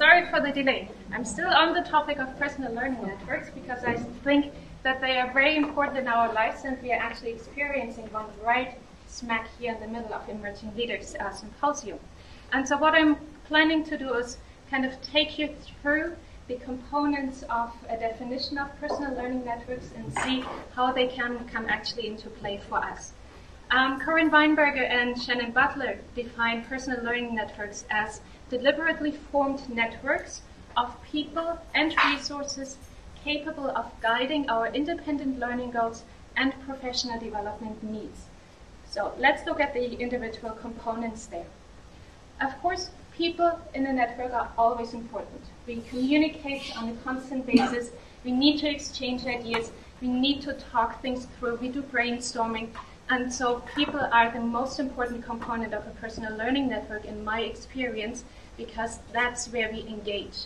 sorry for the delay. I'm still on the topic of personal learning networks because I think that they are very important in our lives, and we are actually experiencing one right smack here in the middle of Emerging Leaders Symposium. And so what I'm planning to do is kind of take you through the components of a definition of personal learning networks and see how they can come actually into play for us. Corinne Weinberger and Shannon Butler define personal learning networks as deliberately formed networks of people and resources capable of guiding our independent learning goals and professional development needs. So let's look at the individual components there. Of course, people in a network are always important. We communicate on a constant basis. We need to exchange ideas. We need to talk things through. We do brainstorming. And so people are the most important component of a personal learning network in my experience, because that's where we engage.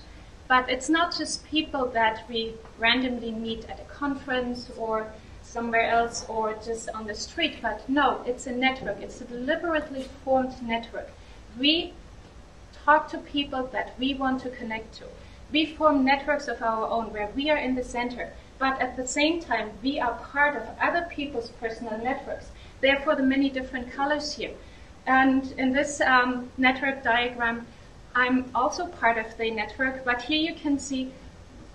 But it's not just people that we randomly meet at a conference or somewhere else or just on the street, but no, it's a network. It's a deliberately formed network. We talk to people that we want to connect to. We form networks of our own where we are in the center, but at the same time, we are part of other people's personal networks. Therefore, the many different colors here. And in this network diagram, I'm also part of the network, but here you can see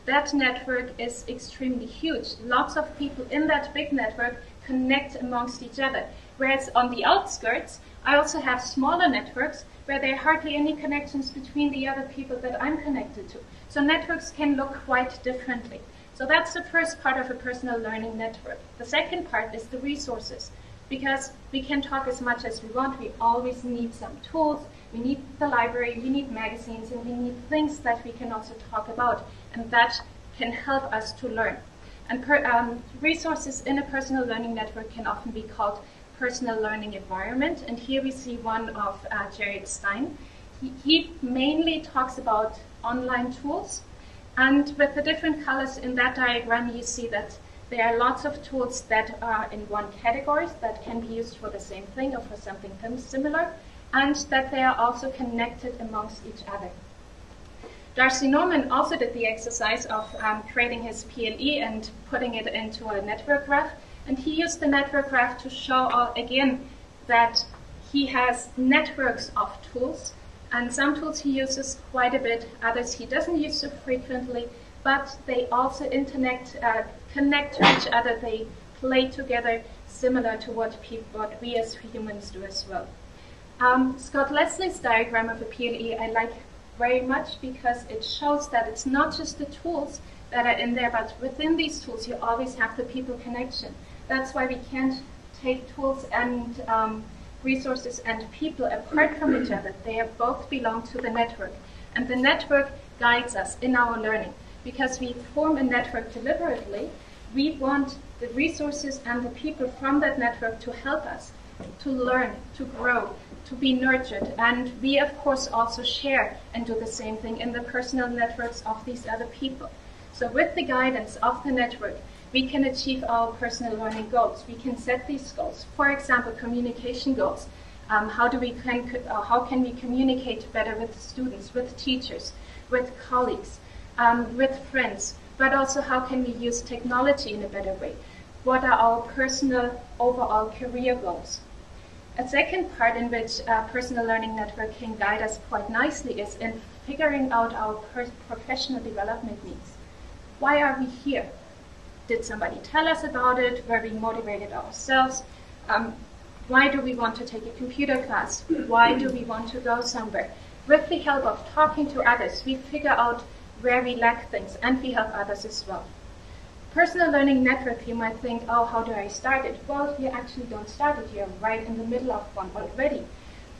that network is extremely huge. Lots of people in that big network connect amongst each other. Whereas on the outskirts, I also have smaller networks where there are hardly any connections between the other people that I'm connected to. So networks can look quite differently. So that's the first part of a personal learning network. The second part is the resources. Because we can talk as much as we want, we always need some tools, we need the library, we need magazines, and we need things that we can also talk about, and that can help us to learn. And resources in a personal learning network can often be called personal learning environment, and here we see one of Jared Stein. He mainly talks about online tools, and with the different colors in that diagram, you see that there are lots of tools that are in one category that can be used for the same thing or for something similar, and that they are also connected amongst each other. Darcy Norman also did the exercise of creating his PLE and putting it into a network graph, and he used the network graph to show again that he has networks of tools, and some tools he uses quite a bit, others he doesn't use so frequently, but they also connect to each other, they play together, similar to what we as humans do as well. Scott Leslie's diagram of a PLE I like very much because it shows that it's not just the tools that are in there, but within these tools you always have the people connection. That's why we can't take tools and resources and people apart from each other. They both belong to the network. And the network guides us in our learning. Because we form a network deliberately, we want the resources and the people from that network to help us to learn, to grow, to be nurtured. And we, of course, also share and do the same thing in the personal networks of these other people. So with the guidance of the network, we can achieve our personal learning goals. We can set these goals. For example, communication goals. How can we communicate better with students, with teachers, with colleagues, with friends, but also how can we use technology in a better way? What are our personal overall career goals? A second part in which a personal learning network can guide us quite nicely is in figuring out our professional development needs. Why are we here? Did somebody tell us about it? Were we motivated ourselves? Why do we want to take a computer class? Why do we want to go somewhere? With the help of talking to others, we figure out where we lack things, and we help others as well. Personal learning network, you might think, oh, how do I start it? Well, you actually don't start it. You're right in the middle of one already.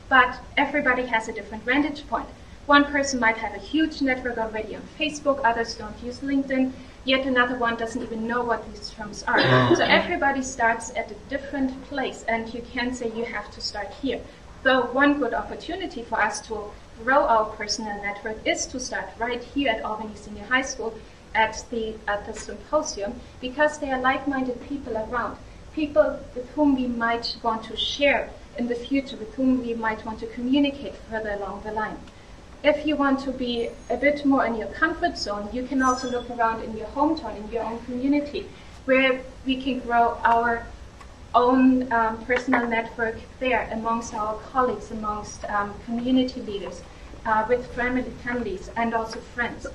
But everybody has a different vantage point. One person might have a huge network already on Facebook, others don't use LinkedIn, yet another one doesn't even know what these terms are. So everybody starts at a different place, and you can't say you have to start here. Though one good opportunity for us to grow our personal network is to start right here at Albany Senior High School at the symposium, because there are like-minded people around, people with whom we might want to share in the future, with whom we might want to communicate further along the line. if you want to be a bit more in your comfort zone, you can also look around in your hometown, in your own community, where we can grow our own personal network there amongst our colleagues, amongst community leaders, with families and also friends.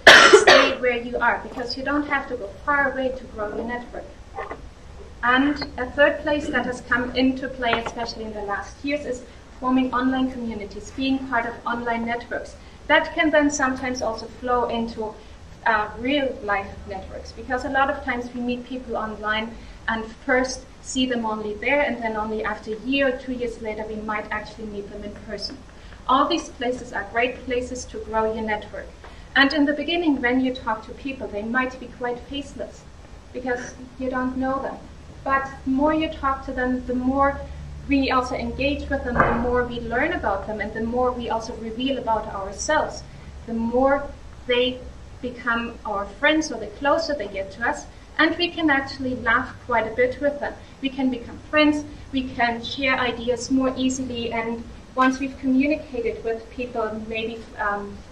Stay where you are, because you don't have to go far away to grow your network. And a third place that has come into play, especially in the last years, is forming online communities, being part of online networks. That can then sometimes also flow into real life networks, because a lot of times we meet people online and first see them only there, and then only after a year or 2 years later we might actually meet them in person. All these places are great places to grow your network. And in the beginning, when you talk to people, they might be quite faceless because you don't know them. But the more you talk to them, the more we also engage with them, the more we learn about them, and the more we also reveal about ourselves, the more they become our friends, or the closer they get to us, and we can actually laugh quite a bit with them. We can become friends, we can share ideas more easily, and once we've communicated with people maybe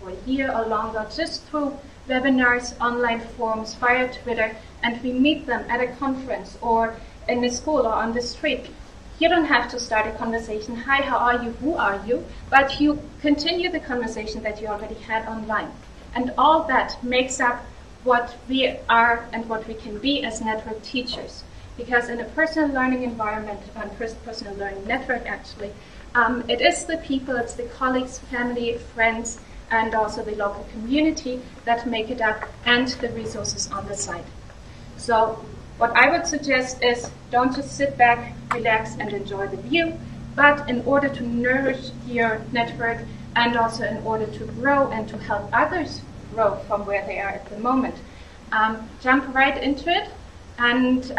for a year or longer, just through webinars, online forums, via Twitter, and we meet them at a conference or in a school or on the street, you don't have to start a conversation, hi, how are you, who are you, but you continue the conversation that you already had online. And all that makes up what we are and what we can be as network teachers. Because in a personal learning environment, and personal learning network actually, it is the people, it's the colleagues, family, friends, and also the local community that make it up, and the resources on the site. So what I would suggest is, don't just sit back, relax, and enjoy the view, but in order to nourish your network, and also in order to grow and to help others grow from where they are at the moment, jump right into it and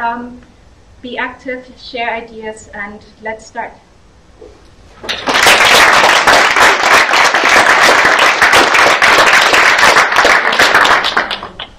be active, share ideas, and let's start.